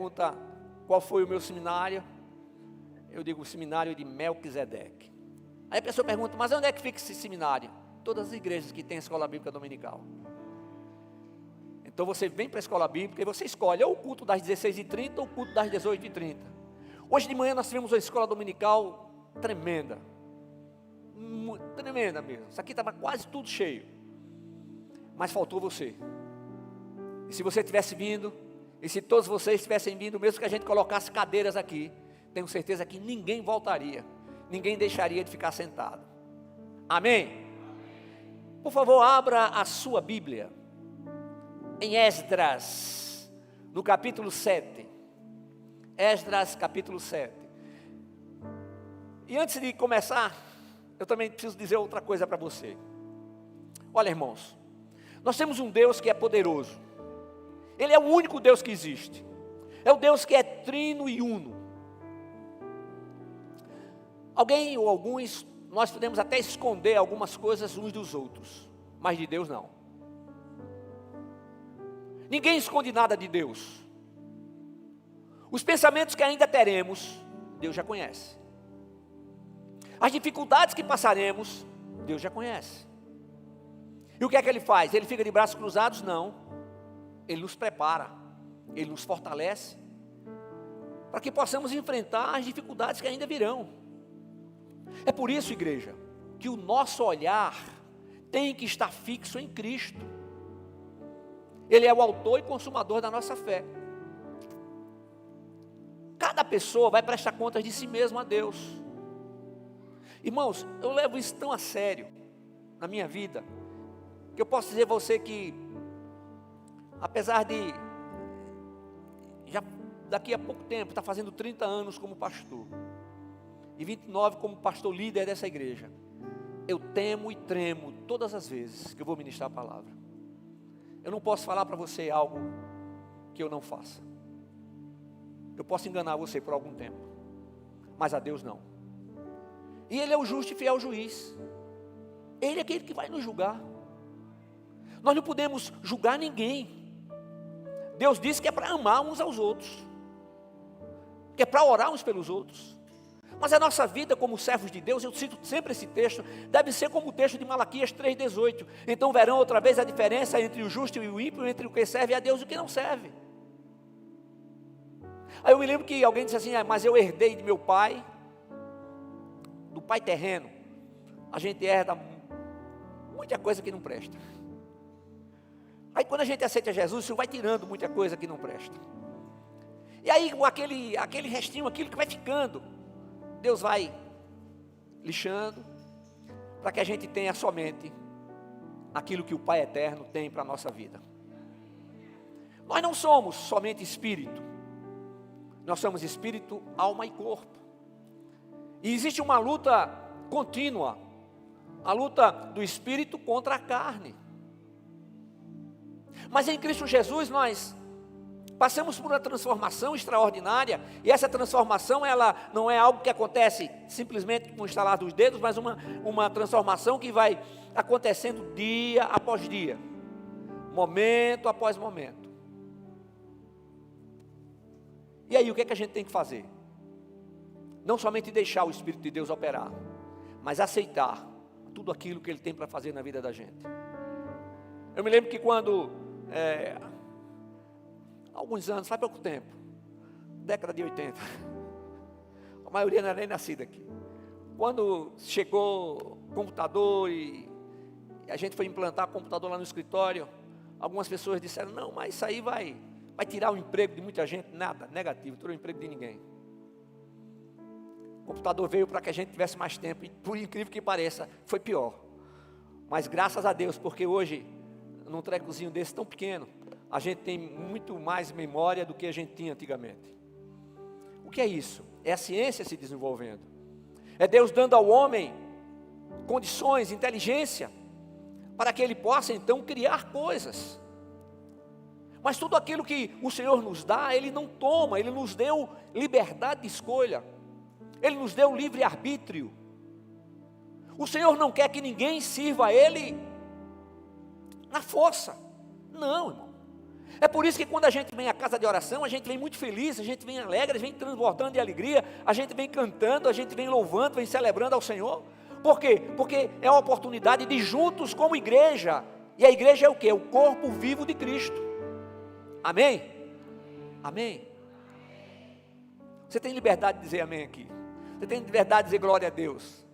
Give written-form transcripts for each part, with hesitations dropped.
pergunta qual foi o meu seminário, eu digo o seminário de Melquisedeque. Aí a pessoa pergunta, mas onde é que fica esse seminário? Todas as igrejas que têm escola bíblica dominical. Então você vem para a escola bíblica e você escolhe ou o culto das 16h30 ou o culto das 18h30. Hoje de manhã nós tivemos uma escola dominical tremenda. Tremenda mesmo. Isso aqui estava quase tudo cheio. Mas faltou você. E se você tivesse vindo, e se todos vocês tivessem vindo, mesmo que a gente colocasse cadeiras aqui, tenho certeza que ninguém voltaria. Ninguém deixaria de ficar sentado. Amém? Por favor, abra a sua Bíblia em Esdras, no capítulo 7. Esdras, capítulo 7. E antes de começar, eu também preciso dizer outra coisa para você. Olha, irmãos, nós temos um Deus que é poderoso. Ele é o único Deus que existe. É o Deus que é trino e uno. Alguém ou alguns, nós podemos até esconder algumas coisas uns dos outros, mas de Deus não. Ninguém esconde nada de Deus. Os pensamentos que ainda teremos, Deus já conhece. As dificuldades que passaremos, Deus já conhece. E o que é que Ele faz? Ele fica de braços cruzados? Não. Ele nos prepara, Ele nos fortalece, para que possamos enfrentar as dificuldades que ainda virão. É por isso, igreja, que o nosso olhar tem que estar fixo em Cristo. Ele é o autor e consumador da nossa fé. Cada pessoa vai prestar contas de si mesmo a Deus. Irmãos, eu levo isso tão a sério na minha vida, que eu posso dizer a você que, apesar de, já daqui a pouco tempo, estar fazendo 30 anos como pastor, e 29 como pastor líder dessa igreja, eu temo e tremo todas as vezes que eu vou ministrar a palavra. Eu não posso falar para você algo que eu não faça. Eu posso enganar você por algum tempo, mas a Deus não. E Ele é o justo e fiel juiz. Ele é aquele que vai nos julgar. Nós não podemos julgar ninguém. Deus disse que é para amar uns aos outros, que é para orar uns pelos outros. Mas a nossa vida como servos de Deus, eu cito sempre esse texto, deve ser como o texto de Malaquias 3,18. Então verão outra vez a diferença entre o justo e o ímpio, entre o que serve a Deus e o que não serve. Aí eu me lembro que alguém disse assim, mas eu herdei de meu pai, do pai terreno. A gente herda muita coisa que não presta. Aí quando a gente aceita Jesus, isso vai tirando muita coisa que não presta. E aí com aquele restinho, aquilo que vai ficando, Deus vai lixando, para que a gente tenha somente aquilo que o Pai Eterno tem para a nossa vida. Nós não somos somente espírito, nós somos espírito, alma e corpo. E existe uma luta contínua, a luta do espírito contra a carne. Mas em Cristo Jesus nós passamos por uma transformação extraordinária, e essa transformação ela não é algo que acontece simplesmente com o estalar dos dedos, mas uma transformação que vai acontecendo dia após dia, momento após momento. E aí o que é que a gente tem que fazer? Não somente deixar o Espírito de Deus operar, mas aceitar tudo aquilo que Ele tem para fazer na vida da gente. Eu me lembro que quando alguns anos, faz pouco tempo, década de 80, a maioria não era nem nascida aqui. Quando chegou computador e a gente foi implantar computador lá no escritório, algumas pessoas disseram, não, mas isso aí vai tirar o emprego de muita gente. Nada, negativo, tirou o emprego de ninguém. O computador veio para que a gente tivesse mais tempo, e por incrível que pareça, foi pior. Mas graças a Deus, porque hoje, num trecozinho desse tão pequeno, a gente tem muito mais memória do que a gente tinha antigamente. O que é isso? É a ciência se desenvolvendo. É Deus dando ao homem condições, inteligência, para que ele possa então criar coisas. Mas tudo aquilo que o Senhor nos dá, Ele não toma, Ele nos deu liberdade de escolha, Ele nos deu livre-arbítrio. O Senhor não quer que ninguém sirva a Ele na força. Não, irmão. É por isso que quando a gente vem à casa de oração, a gente vem muito feliz, a gente vem alegre, a gente vem transbordando de alegria, a gente vem cantando, a gente vem louvando, vem celebrando ao Senhor. Por quê? Porque é a oportunidade de juntos como igreja. E a igreja é o quê? É o corpo vivo de Cristo. Amém? Amém? Você tem liberdade de dizer amém aqui. Você tem liberdade de dizer glória a Deus.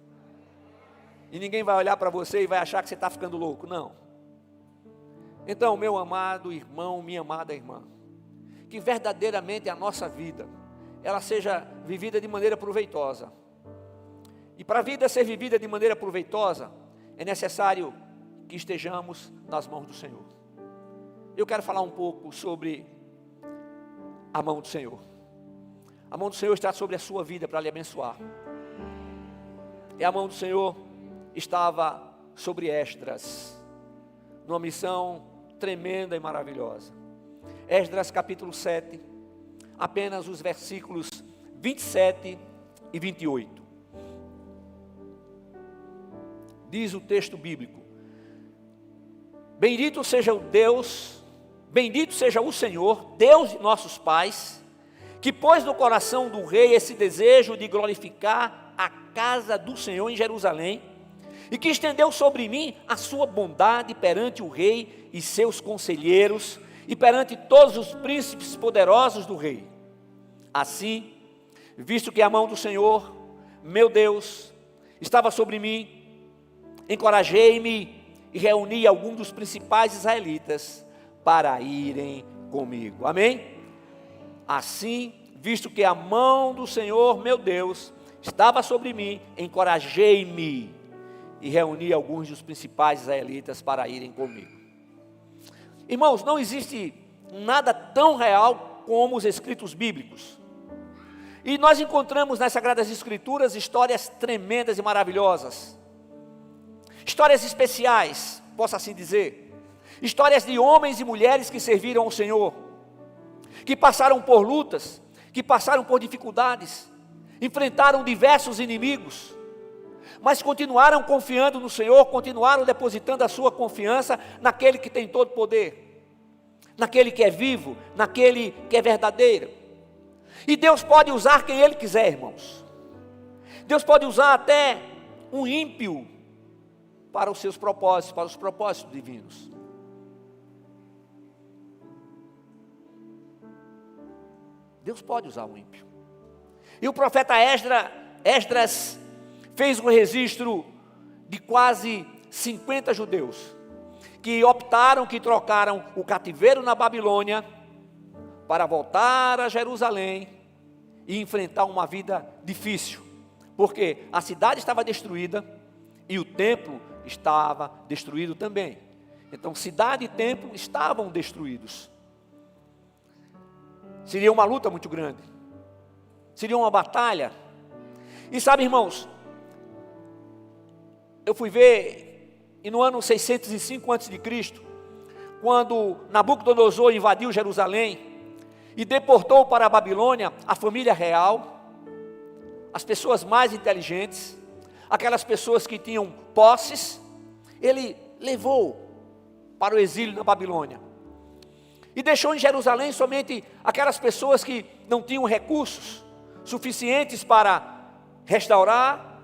E ninguém vai olhar para você e vai achar que você está ficando louco. Não. Então, meu amado irmão, minha amada irmã, que verdadeiramente a nossa vida, ela seja vivida de maneira proveitosa. E para a vida ser vivida de maneira proveitosa, é necessário que estejamos nas mãos do Senhor. Eu quero falar um pouco sobre a mão do Senhor. A mão do Senhor está sobre a sua vida para lhe abençoar. E a mão do Senhor estava sobre Esdras, numa missão tremenda e maravilhosa. Esdras capítulo 7, apenas os versículos 27 e 28. Diz o texto bíblico: bendito seja o Deus, bendito seja o Senhor, Deus de nossos pais, que pôs no coração do rei esse desejo de glorificar a casa do Senhor em Jerusalém, e que estendeu sobre mim a sua bondade perante o rei e seus conselheiros, e perante todos os príncipes poderosos do rei. Assim, visto que a mão do Senhor, meu Deus, estava sobre mim, encorajei-me e reuni alguns dos principais israelitas para irem comigo. Amém? Assim, visto que a mão do Senhor, meu Deus, estava sobre mim, encorajei-me e reuni alguns dos principais israelitas para irem comigo. Irmãos, não existe nada tão real como os escritos bíblicos. E nós encontramos nas Sagradas Escrituras histórias tremendas e maravilhosas. Histórias especiais, posso assim dizer. Histórias de homens e mulheres que serviram ao Senhor, que passaram por lutas, que passaram por dificuldades, enfrentaram diversos inimigos, mas continuaram confiando no Senhor, continuaram depositando a sua confiança naquele que tem todo poder, naquele que é vivo, naquele que é verdadeiro. E Deus pode usar quem Ele quiser, irmãos. Deus pode usar até um ímpio para os seus propósitos, para os propósitos divinos. Deus pode usar um ímpio. E o profeta Esdras fez um registro de quase 50 judeus que optaram, que trocaram o cativeiro na Babilônia para voltar a Jerusalém e enfrentar uma vida difícil, porque a cidade estava destruída e o templo estava destruído também. Então cidade e templo estavam destruídos. Seria uma luta muito grande, seria uma batalha. E sabe, irmãos, eu fui ver, e no ano 605 a.C., quando Nabucodonosor invadiu Jerusalém e deportou para a Babilônia a família real, as pessoas mais inteligentes, aquelas pessoas que tinham posses, ele levou para o exílio na Babilônia. E deixou em Jerusalém somente aquelas pessoas que não tinham recursos suficientes para restaurar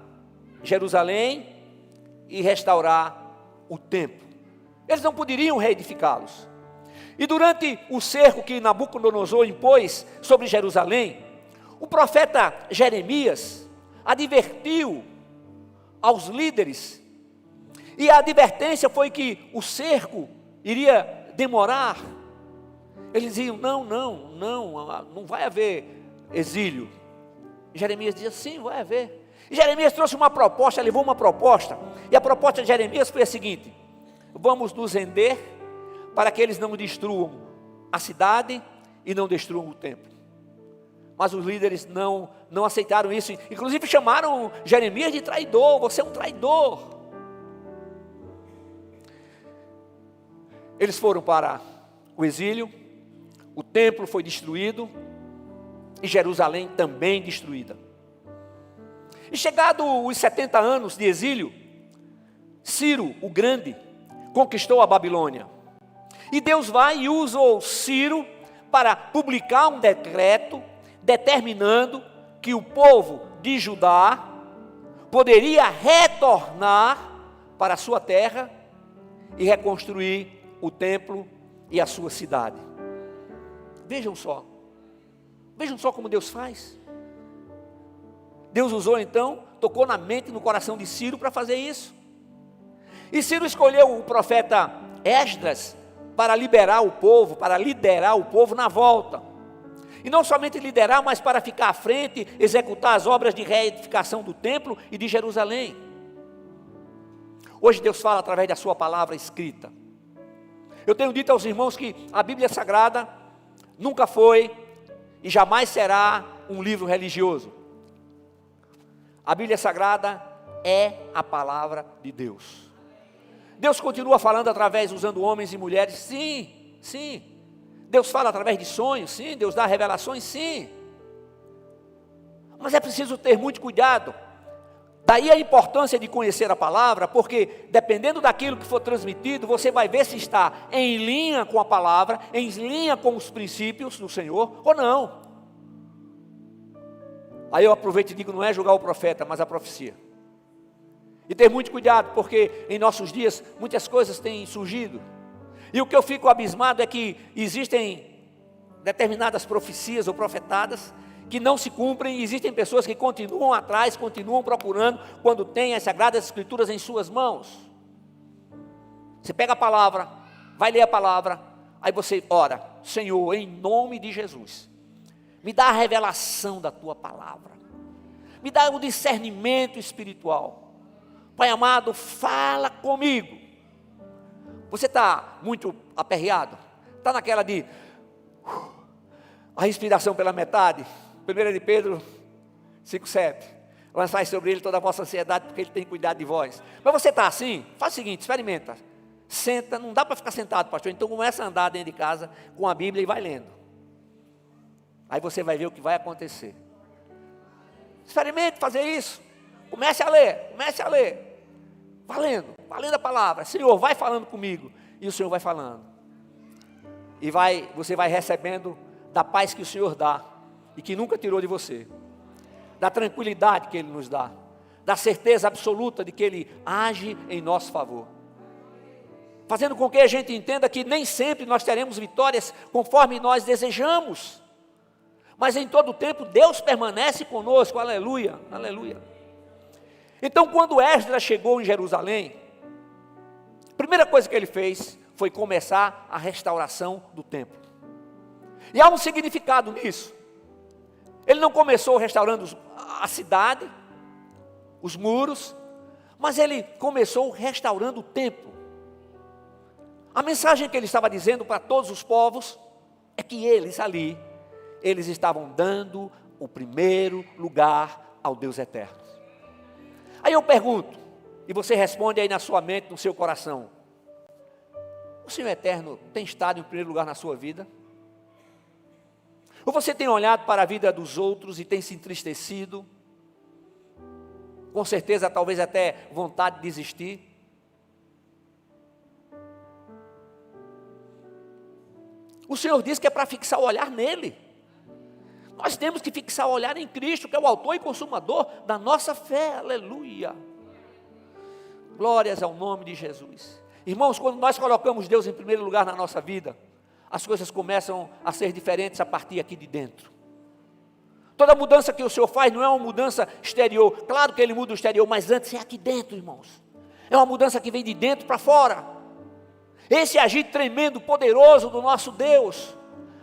Jerusalém e restaurar o templo. Eles não poderiam reedificá-los. E durante o cerco que Nabucodonosor impôs sobre Jerusalém, o profeta Jeremias advertiu aos líderes, e a advertência foi que o cerco iria demorar. Eles diziam: não vai haver exílio. E Jeremias dizia: sim, vai haver. E Jeremias trouxe uma proposta, levou uma proposta, e a proposta de Jeremias foi a seguinte: vamos nos render para que eles não destruam a cidade e não destruam o templo. Mas os líderes não aceitaram isso, inclusive chamaram Jeremias de traidor. Você é um traidor. Eles foram para o exílio, o templo foi destruído e Jerusalém também destruída. E chegado os 70 anos de exílio, Ciro o Grande conquistou a Babilônia. E Deus vai e usou Ciro para publicar um decreto determinando que o povo de Judá poderia retornar para a sua terra e reconstruir o templo e a sua cidade. Vejam só como Deus faz. Deus usou então, tocou na mente e no coração de Ciro para fazer isso. E Ciro escolheu o profeta Esdras para liberar o povo, para liderar o povo na volta. E não somente liderar, mas para ficar à frente, executar as obras de reedificação do templo e de Jerusalém. Hoje Deus fala através da sua palavra escrita. Eu tenho dito aos irmãos que a Bíblia Sagrada nunca foi e jamais será um livro religioso. A Bíblia Sagrada é a palavra de Deus. Deus continua falando através, usando homens e mulheres, sim, sim. Deus fala através de sonhos, sim. Deus dá revelações, sim. Mas é preciso ter muito cuidado. Daí a importância de conhecer a palavra, porque dependendo daquilo que for transmitido, você vai ver se está em linha com a palavra, em linha com os princípios do Senhor, ou não. Aí eu aproveito e digo, não é julgar o profeta, mas a profecia. E ter muito cuidado, porque em nossos dias muitas coisas têm surgido. E o que eu fico abismado é que existem determinadas profecias ou profetadas que não se cumprem, e existem pessoas que continuam atrás, continuam procurando, quando têm as Sagradas Escrituras em suas mãos. Você pega a palavra, vai ler a palavra, aí você ora, Senhor, em nome de Jesus, me dá a revelação da tua palavra, me dá o discernimento espiritual. Pai amado, fala comigo. Você está muito aperreado? Está naquela de a respiração pela metade? 1 de Pedro 5,7. Lançai sobre ele toda a vossa ansiedade, porque ele tem cuidado de vós. Mas você está assim? Faz o seguinte, experimenta. Senta, não dá para ficar sentado, pastor. Então começa a andar dentro de casa com a Bíblia e vai lendo. Aí você vai ver o que vai acontecer. Experimente fazer isso. Comece a ler. Valendo a palavra. Senhor, vai falando comigo. E o Senhor vai falando. E você vai recebendo da paz que o Senhor dá. E que nunca tirou de você. Da tranquilidade que Ele nos dá. Da certeza absoluta de que Ele age em nosso favor. Fazendo com que a gente entenda que nem sempre nós teremos vitórias conforme nós desejamos. Mas em todo tempo Deus permanece conosco. Aleluia, aleluia. Então, quando Esdras chegou em Jerusalém, a primeira coisa que ele fez foi começar a restauração do templo. E há um significado nisso. Ele não começou restaurando a cidade, os muros, mas ele começou restaurando o templo. A mensagem que ele estava dizendo para todos os povos é que eles estavam dando o primeiro lugar ao Deus eterno. Aí eu pergunto, e você responde aí na sua mente, no seu coração: o Senhor eterno tem estado em primeiro lugar na sua vida? Ou você tem olhado para a vida dos outros e tem se entristecido? Com certeza, talvez até vontade de desistir. O Senhor diz que é para fixar o olhar nele. Nós temos que fixar o olhar em Cristo, que é o autor e consumador da nossa fé, aleluia. Glórias ao nome de Jesus. Irmãos, quando nós colocamos Deus em primeiro lugar na nossa vida, as coisas começam a ser diferentes a partir aqui de dentro. Toda mudança que o Senhor faz não é uma mudança exterior, claro que Ele muda o exterior, mas antes é aqui dentro, irmãos. É uma mudança que vem de dentro para fora. Esse agir tremendo, poderoso do nosso Deus,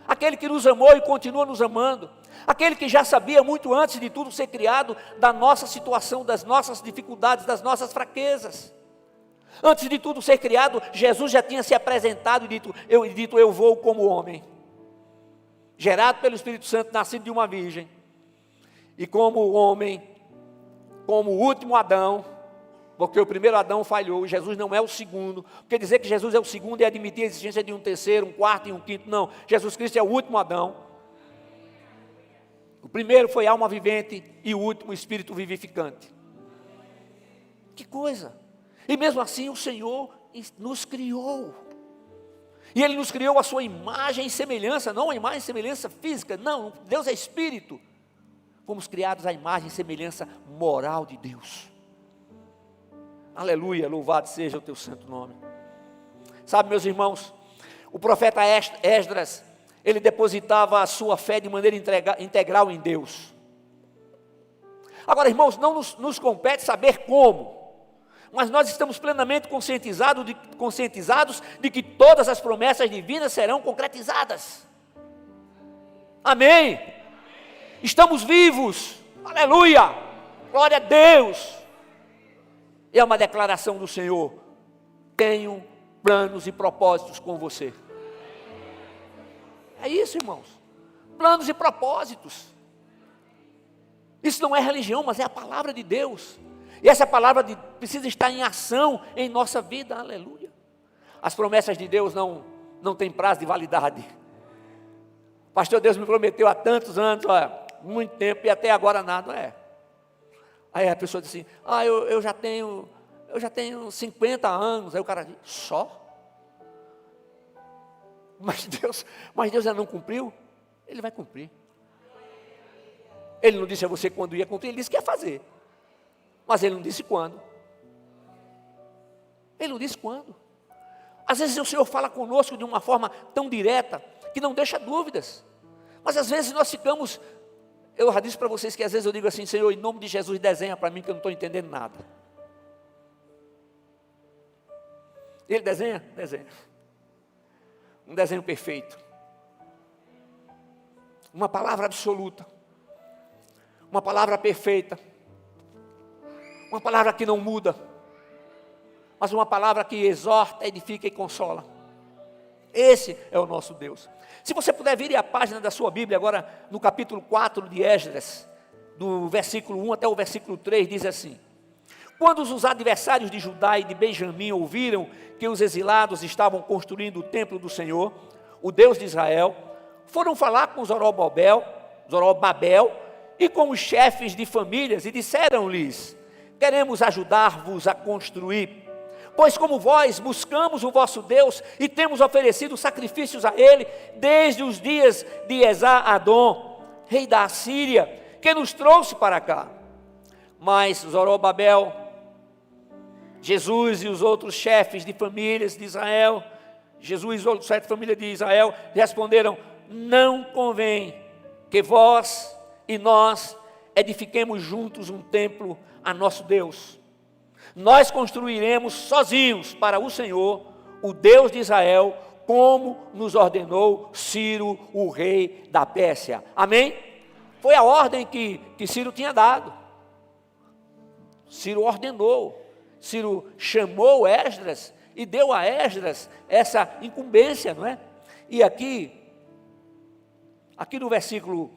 aquele que nos amou e continua nos amando, aquele que já sabia muito antes de tudo ser criado da nossa situação, das nossas dificuldades, das nossas fraquezas. Antes de tudo ser criado, Jesus já tinha se apresentado e dito, eu vou como homem, gerado pelo Espírito Santo, nascido de uma virgem, e como homem, como o último Adão, porque o primeiro Adão falhou, Jesus não é o segundo, porque dizer que Jesus é o segundo é admitir a existência de um terceiro, um quarto e um quinto, não, Jesus Cristo é o último Adão. O primeiro foi alma vivente e o último espírito vivificante. Que coisa! E mesmo assim o Senhor nos criou. E Ele nos criou a sua imagem e semelhança, não a imagem e semelhança física, não, Deus é Espírito. Fomos criados à imagem e semelhança moral de Deus. Aleluia, louvado seja o teu santo nome. Sabe, meus irmãos, o profeta Esdras, ele depositava a sua fé de maneira integral em Deus. Agora, irmãos, não nos compete saber como, mas nós estamos plenamente conscientizados de que todas as promessas divinas serão concretizadas. Amém? Estamos vivos, aleluia, glória a Deus. E é uma declaração do Senhor: tenho planos e propósitos com você. É isso, irmãos, planos e propósitos. Isso não é religião, mas é a palavra de Deus. E essa palavra precisa estar em ação em nossa vida, aleluia. As promessas de Deus não têm prazo de validade. Pastor, Deus me prometeu há tantos anos, olha, muito tempo, e até agora nada, é. Aí a pessoa diz assim, eu já tenho 50 anos, aí o cara diz, só? Mas Deus já não cumpriu? Ele vai cumprir. Ele não disse a você quando ia cumprir, ele disse que ia fazer. Mas ele não disse quando. Ele não disse quando. Às vezes o Senhor fala conosco de uma forma tão direta, que não deixa dúvidas. Mas às vezes nós ficamos, eu já disse para vocês que às vezes eu digo assim, Senhor, em nome de Jesus, desenha para mim que eu não estou entendendo nada. Ele desenha? Desenha. Um desenho perfeito. Uma palavra absoluta. Uma palavra perfeita. Uma palavra que não muda. Mas uma palavra que exorta, edifica e consola. Esse é o nosso Deus. Se você puder vir a página da sua Bíblia agora, no capítulo 4 de Esdras, do versículo 1 até o versículo 3, diz assim: quando os adversários de Judá e de Benjamim ouviram que os exilados estavam construindo o templo do Senhor, o Deus de Israel, foram falar com Zorobabel e com os chefes de famílias e disseram-lhes: queremos ajudar-vos a construir, pois como vós buscamos o vosso Deus e temos oferecido sacrifícios a Ele desde os dias de Esar-Adom, rei da Assíria, que nos trouxe para cá. Mas Zorobabel, Jesus e os outros chefes de famílias de Israel, responderam: não convém que vós e nós edifiquemos juntos um templo a nosso Deus. Nós construiremos sozinhos para o Senhor, o Deus de Israel, como nos ordenou Ciro, o rei da Pérsia. Amém? Foi a ordem que Ciro tinha dado. Ciro ordenou, Ciro chamou Esdras e deu a Esdras essa incumbência, não é? E aqui no versículo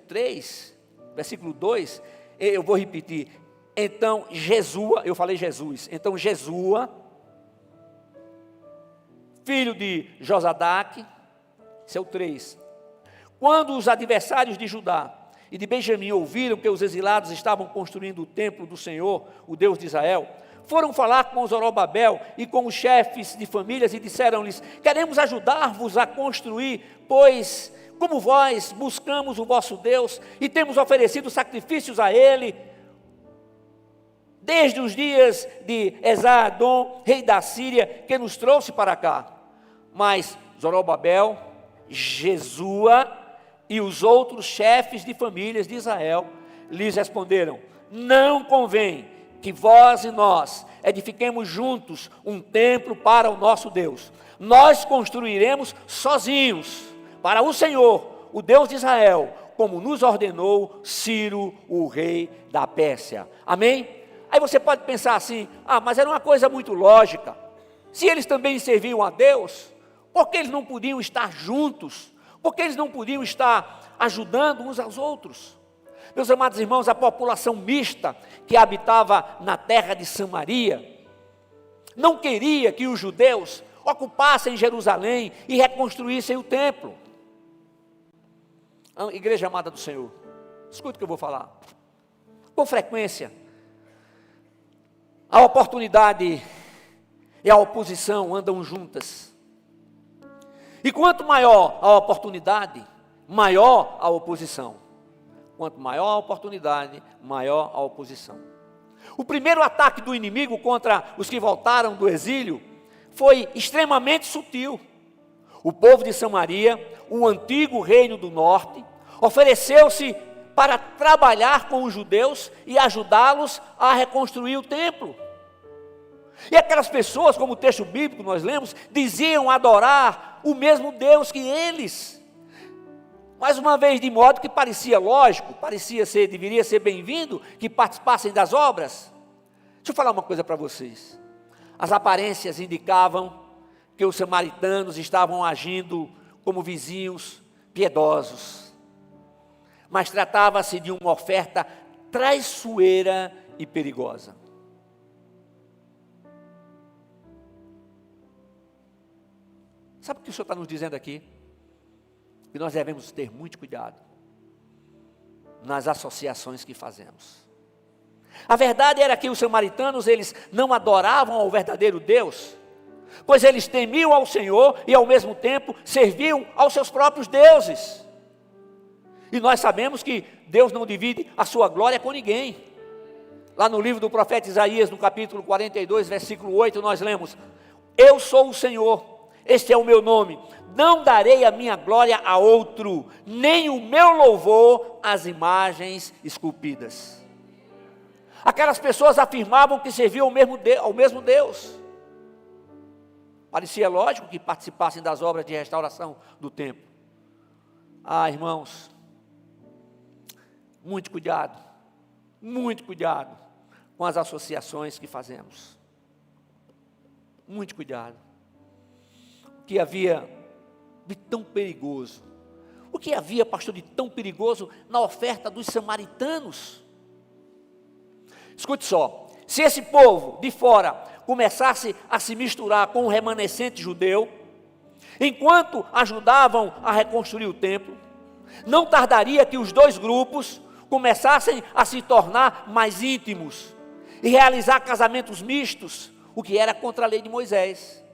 3, versículo 2, eu vou repetir. Então Jesua, eu falei Jesus, então Jesua, filho de Josadaque, esse é o 3. Quando os adversários de Judá e de Benjamim ouviram que os exilados estavam construindo o templo do Senhor, o Deus de Israel, foram falar com Zorobabel e com os chefes de famílias e disseram-lhes: queremos ajudar-vos a construir, pois como vós buscamos o vosso Deus e temos oferecido sacrifícios a Ele desde os dias de Esar-Adom, rei da Síria, que nos trouxe para cá. Mas Zorobabel, Jesua e os outros chefes de famílias de Israel lhes responderam: não convém que vós e nós edifiquemos juntos um templo para o nosso Deus. Nós construiremos sozinhos para o Senhor, o Deus de Israel, como nos ordenou Ciro, o rei da Pérsia. Amém? Aí você pode pensar assim: mas era uma coisa muito lógica. Se eles também serviam a Deus, por que eles não podiam estar juntos? Por que eles não podiam estar ajudando uns aos outros? Meus amados irmãos, a população mista que habitava na terra de Samaria não queria que os judeus ocupassem Jerusalém e reconstruíssem o templo. Igreja amada do Senhor, escute o que eu vou falar. Com frequência, a oportunidade e a oposição andam juntas. E quanto maior a oportunidade, maior a oposição. Quanto maior a oportunidade, maior a oposição. O primeiro ataque do inimigo contra os que voltaram do exílio foi extremamente sutil. O povo de Samaria, o antigo reino do norte, ofereceu-se para trabalhar com os judeus e ajudá-los a reconstruir o templo. E aquelas pessoas, como o texto bíblico nós lemos, diziam adorar o mesmo Deus que eles. Mais uma vez, de modo que parecia lógico, deveria ser bem-vindo que participassem das obras. Deixa eu falar uma coisa para vocês. As aparências indicavam que os samaritanos estavam agindo como vizinhos piedosos. Mas tratava-se de uma oferta traiçoeira e perigosa. Sabe o que o Senhor está nos dizendo aqui? Que nós devemos ter muito cuidado nas associações que fazemos. A verdade era que os samaritanos, eles não adoravam ao verdadeiro Deus, pois eles temiam ao Senhor e ao mesmo tempo serviam aos seus próprios deuses. E nós sabemos que Deus não divide a sua glória com ninguém. Lá no livro do profeta Isaías, no capítulo 42, versículo 8, nós lemos: eu sou o Senhor, este é o meu nome, não darei a minha glória a outro, nem o meu louvor às imagens esculpidas. Aquelas pessoas afirmavam que serviam ao mesmo Deus. Parecia lógico que participassem das obras de restauração do templo. Ah, irmãos, muito cuidado com as associações que fazemos. Muito cuidado. O que havia de tão perigoso? O que havia, pastor, de tão perigoso na oferta dos samaritanos? Escute só, se esse povo de fora começasse a se misturar com o remanescente judeu, enquanto ajudavam a reconstruir o templo, não tardaria que os dois grupos começassem a se tornar mais íntimos e realizar casamentos mistos, o que era contra a lei de Moisés.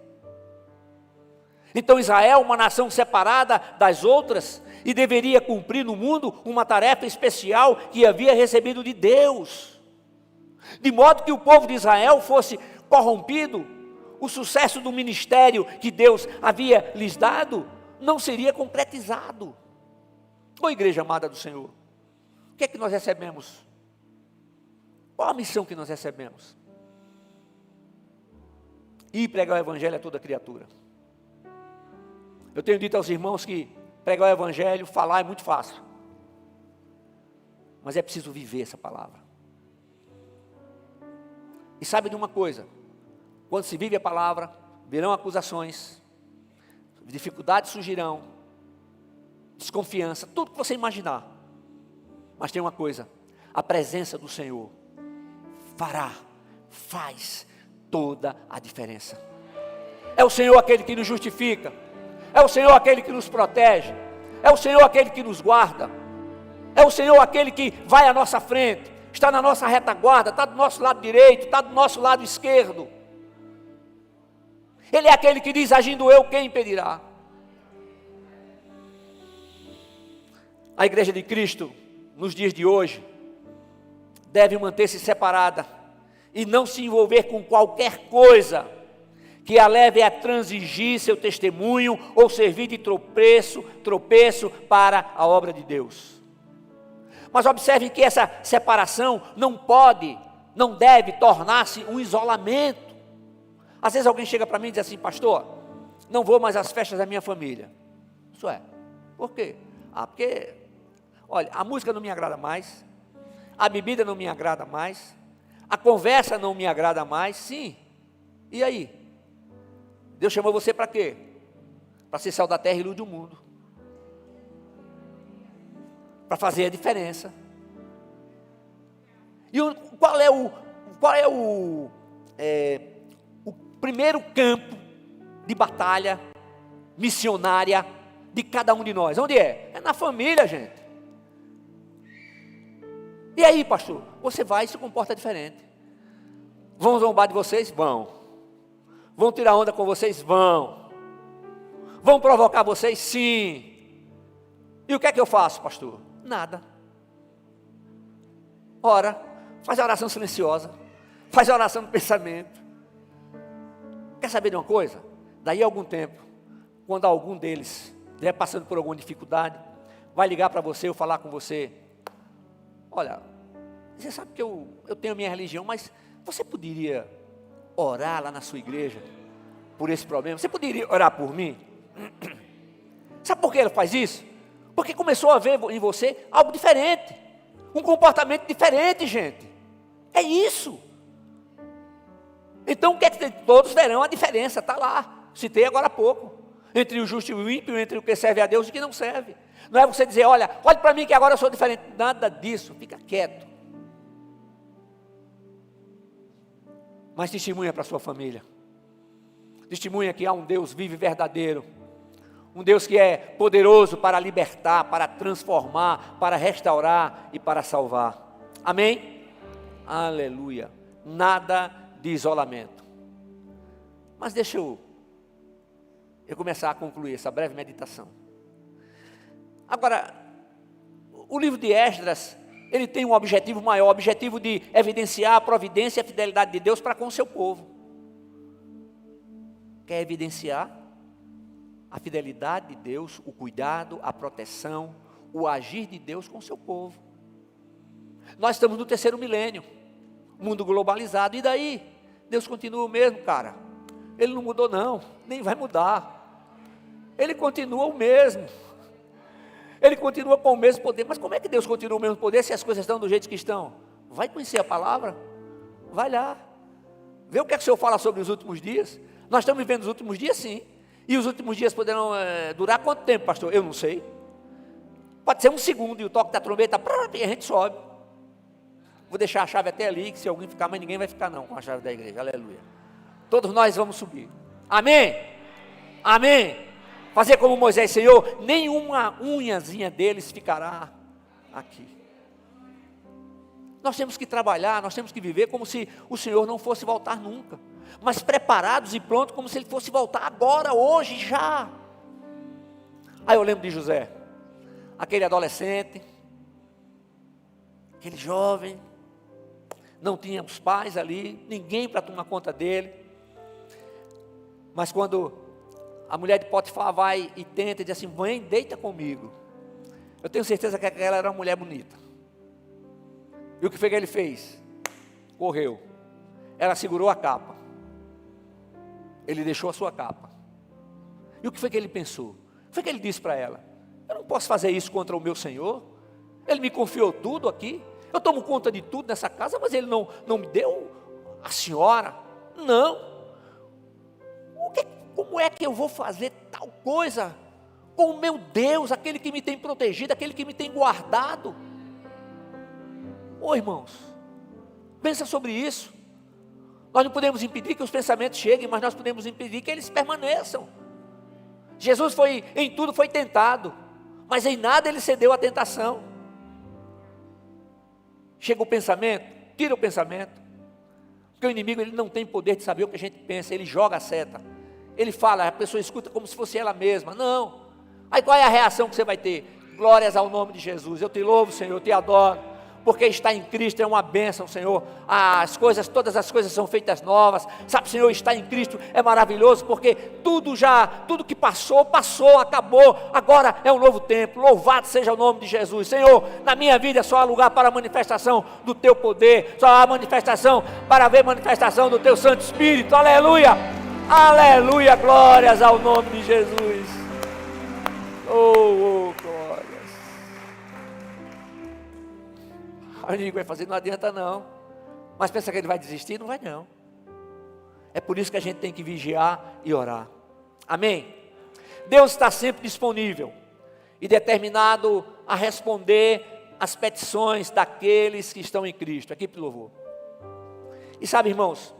Então Israel, uma nação separada das outras, e deveria cumprir no mundo uma tarefa especial que havia recebido de Deus. De modo que o povo de Israel fosse corrompido, o sucesso do ministério que Deus havia lhes dado não seria concretizado. Ô igreja amada do Senhor, o que é que nós recebemos? Qual a missão que nós recebemos? Ir pregar o evangelho a toda criatura. Eu tenho dito aos irmãos que pregar o evangelho, falar é muito fácil, mas é preciso viver essa palavra. E sabe de uma coisa? Quando se vive a palavra, virão acusações, dificuldades surgirão, desconfiança, tudo que você imaginar. Mas tem uma coisa: a presença do Senhor faz toda a diferença. É o Senhor aquele que nos justifica, é o Senhor aquele que nos protege, é o Senhor aquele que nos guarda, é o Senhor aquele que vai à nossa frente, está na nossa retaguarda, está do nosso lado direito, está do nosso lado esquerdo. Ele é aquele que diz: agindo eu, quem impedirá? A igreja de Cristo, nos dias de hoje, deve manter-se separada e não se envolver com qualquer coisa que a leve a transigir seu testemunho ou servir de tropeço para a obra de Deus. Mas observe que essa separação não deve tornar-se um isolamento. Às vezes alguém chega para mim e diz assim: pastor, não vou mais às festas da minha família. Isso é, por quê? Porque, olha, a música não me agrada mais, a bebida não me agrada mais, a conversa não me agrada mais. Sim, e aí? Deus chamou você para quê? Para ser sal da terra e luz do mundo, para fazer a diferença. E qual é o primeiro campo de batalha missionária de cada um de nós? Onde é? É na família, gente. E aí, pastor, você vai e se comporta diferente. Vão zombar de vocês? Vão. Vão tirar onda com vocês? Vão. Vão provocar vocês? Sim. E o que é que eu faço, pastor? Nada. Ora, faz a oração silenciosa, faz a oração do pensamento. Quer saber de uma coisa? Daí a algum tempo, quando algum deles estiver passando por alguma dificuldade, vai ligar para você ou falar com você: olha, você sabe que eu tenho a minha religião, mas você poderia orar lá na sua igreja por esse problema? Você poderia orar por mim? Sabe por que ele faz isso? Porque começou a ver em você algo diferente, um comportamento diferente, gente. É isso. Então o que é que todos verão a diferença? Está lá, citei agora há pouco, entre o justo e o ímpio, entre o que serve a Deus e o que não serve. Não é você dizer: olhe para mim que agora eu sou diferente. Nada disso, fica quieto. Mas testemunha para a sua família. Testemunha que há um Deus vivo e verdadeiro. Um Deus que é poderoso para libertar, para transformar, para restaurar e para salvar. Amém? Aleluia. Nada de isolamento. Mas deixa eu começar a concluir essa breve meditação. Agora, o livro de Esdras, ele tem um objetivo maior, o objetivo de evidenciar a providência e a fidelidade de Deus para com o seu povo. Quer evidenciar a fidelidade de Deus, o cuidado, a proteção, o agir de Deus com o seu povo. Nós estamos no 3º milênio, mundo globalizado, e daí? Deus continua o mesmo, cara. Ele não mudou não, nem vai mudar. Ele continua o mesmo. Ele continua com o mesmo poder. Mas como é que Deus continua o mesmo poder se as coisas estão do jeito que estão? Vai conhecer a palavra? Vai lá. Vê o que é que o Senhor fala sobre os últimos dias. Nós estamos vivendo os últimos dias, sim. E os últimos dias poderão durar quanto tempo, pastor? Eu não sei. Pode ser um segundo e o toque da trombeta, e a gente sobe. Vou deixar a chave até ali, que se alguém ficar, mas ninguém vai ficar não com a chave da igreja. Aleluia. Todos nós vamos subir. Amém? Amém? Fazer como Moisés: Senhor, nenhuma unhazinha deles ficará aqui. Nós temos que trabalhar, nós temos que viver como se o Senhor não fosse voltar nunca, mas preparados e prontos como se Ele fosse voltar agora, hoje, já. Aí eu lembro de José, aquele adolescente, aquele jovem, não tinha os pais ali, ninguém para tomar conta dele, mas quando a mulher de Potifar vai e tenta e diz assim: vem, deita comigo. Eu tenho certeza que aquela era uma mulher bonita. E o que foi que ele fez? Correu. Ela segurou a capa. Ele deixou a sua capa. E o que foi que ele pensou? O que foi que ele disse para ela? Eu não posso fazer isso contra o meu Senhor. Ele me confiou tudo aqui. Eu tomo conta de tudo nessa casa, mas ele não me deu a senhora. Não. Como é que eu vou fazer tal coisa com o meu Deus, aquele que me tem protegido, aquele que me tem guardado? Ô irmãos, pensa sobre isso. Nós não podemos impedir que os pensamentos cheguem, mas nós podemos impedir que eles permaneçam. Jesus em tudo foi tentado, mas em nada ele cedeu à tentação. Chega o pensamento, tira o pensamento, porque o inimigo ele não tem poder de saber o que a gente pensa, ele joga a seta. Ele fala, a pessoa escuta como se fosse ela mesma. Não. Aí qual é a reação que você vai ter? Glórias ao nome de Jesus. Eu te louvo, Senhor, eu te adoro. Porque está em Cristo é uma bênção, Senhor. Todas as coisas são feitas novas. Sabe, Senhor, estar em Cristo é maravilhoso, porque tudo que passou, acabou. Agora é um novo tempo. Louvado seja o nome de Jesus. Senhor, na minha vida só há lugar para a manifestação do Teu poder. Só há manifestação para ver manifestação do Teu Santo Espírito. Aleluia. Aleluia, glórias ao nome de Jesus. Oh, glórias. O inimigo vai fazer, não adianta não. Mas pensa que ele vai desistir? Não vai não. É por isso que a gente tem que vigiar e orar. Amém? Deus está sempre disponível e determinado a responder as petições daqueles que estão em Cristo. Aqui para o louvor. E sabe, irmãos,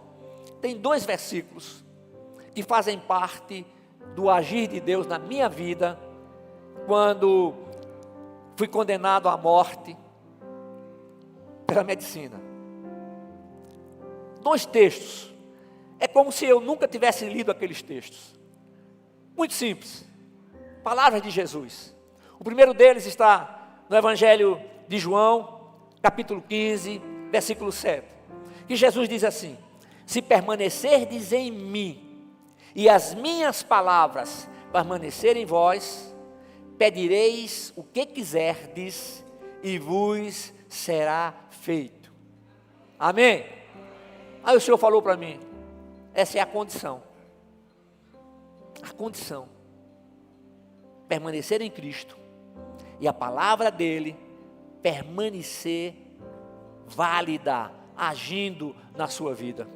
tem 2 versículos que fazem parte do agir de Deus na minha vida, quando fui condenado à morte pela medicina. 2 textos, é como se eu nunca tivesse lido aqueles textos, muito simples, palavras de Jesus. O primeiro deles está no Evangelho de João, capítulo 15, versículo 7. Que Jesus diz assim: se permanecerdes em mim, e as minhas palavras permanecerem em vós, pedireis o que quiserdes, e vos será feito. Amém? Aí o Senhor falou para mim, essa é a condição. A condição. Permanecer em Cristo. E a palavra dele permanecer válida, agindo na sua vida.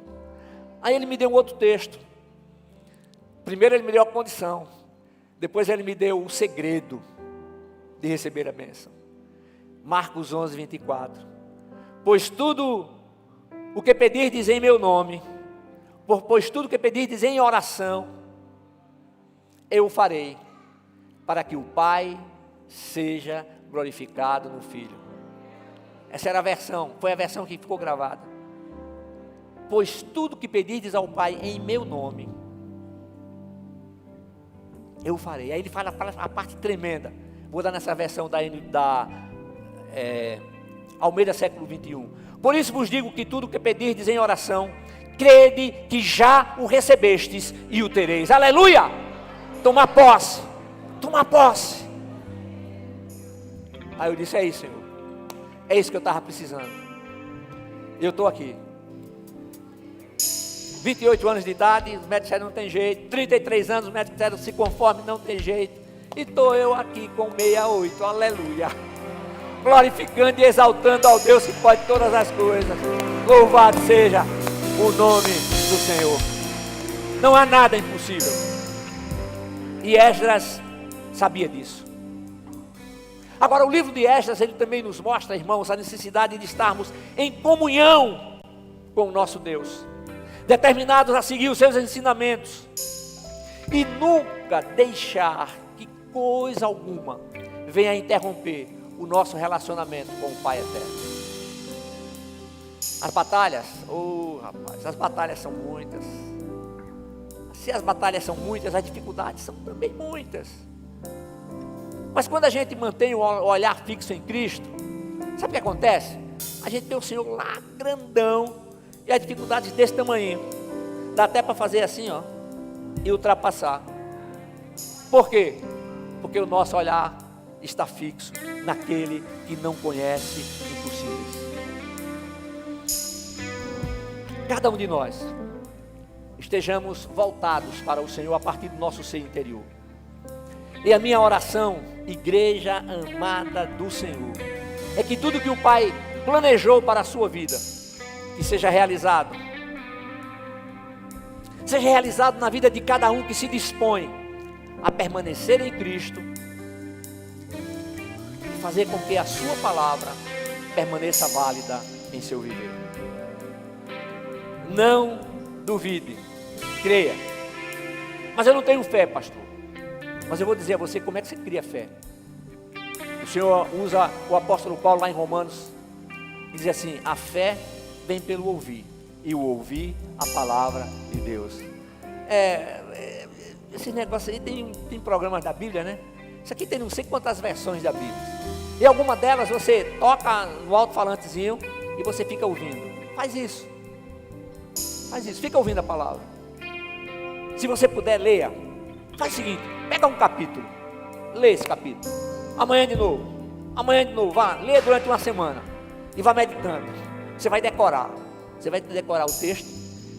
Aí ele me deu um outro texto. Primeiro ele me deu a condição. Depois ele me deu o segredo de receber a bênção. Marcos 11, 24. Pois tudo o que pedirdes em meu nome, pois tudo o que pedirdes em oração, eu o farei, para que o Pai seja glorificado no Filho. Essa era a versão, foi a versão que ficou gravada. Pois tudo que pedirdes ao Pai em meu nome, eu farei. Aí ele fala a parte tremenda. Vou dar nessa versão da Almeida século 21. Por isso vos digo que tudo que pedirdes em oração, crede que já o recebestes e o tereis. Aleluia! Toma posse. Toma posse. Aí eu disse, é isso, Senhor. É isso que eu estava precisando. Eu estou aqui. 28 anos de idade, os médicos disseram não tem jeito. 33 anos, os médicos disseram se conforme, não tem jeito. E estou eu aqui com 68, aleluia. Glorificando e exaltando ao Deus que pode todas as coisas. Louvado seja o nome do Senhor. Não há nada impossível. E Esdras sabia disso. Agora o livro de Esdras, ele também nos mostra, irmãos, a necessidade de estarmos em comunhão com o nosso Deus, determinados a seguir os seus ensinamentos, e nunca deixar que coisa alguma venha interromper o nosso relacionamento com o Pai Eterno. As batalhas, rapaz, as batalhas são muitas. Se as batalhas são muitas, as dificuldades são também muitas. Mas quando a gente mantém o olhar fixo em Cristo, sabe o que acontece? A gente tem o Senhor lá grandão e as dificuldades desse tamanho. Dá até para fazer assim, ó, e ultrapassar. Por quê? Porque o nosso olhar está fixo naquele que não conhece impossíveis. Cada um de nós estejamos voltados para o Senhor a partir do nosso ser interior. E a minha oração, igreja amada do Senhor, é que tudo que o Pai planejou para a sua vida, que seja realizado na vida de cada um que se dispõe a permanecer em Cristo e fazer com que a sua palavra permaneça válida em seu viver. Não duvide, creia. Mas eu não tenho fé, pastor. Mas eu vou dizer a você como é que você cria fé. O Senhor usa o apóstolo Paulo lá em Romanos e diz assim: a fé vem pelo ouvir, e o ouvir a palavra de Deus. Esse negócio aí tem programas da Bíblia, né? Isso aqui tem não sei quantas versões da Bíblia. E alguma delas você toca no alto-falantezinho e você fica ouvindo. Faz isso, fica ouvindo a palavra. Se você puder, leia. Faz o seguinte, pega um capítulo, lê esse capítulo, amanhã de novo, vá, lê durante uma semana e vá meditando. Você vai decorar o texto,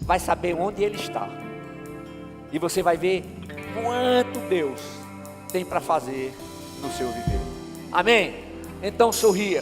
vai saber onde ele está, e você vai ver quanto Deus tem para fazer no seu viver. Amém? Então sorria.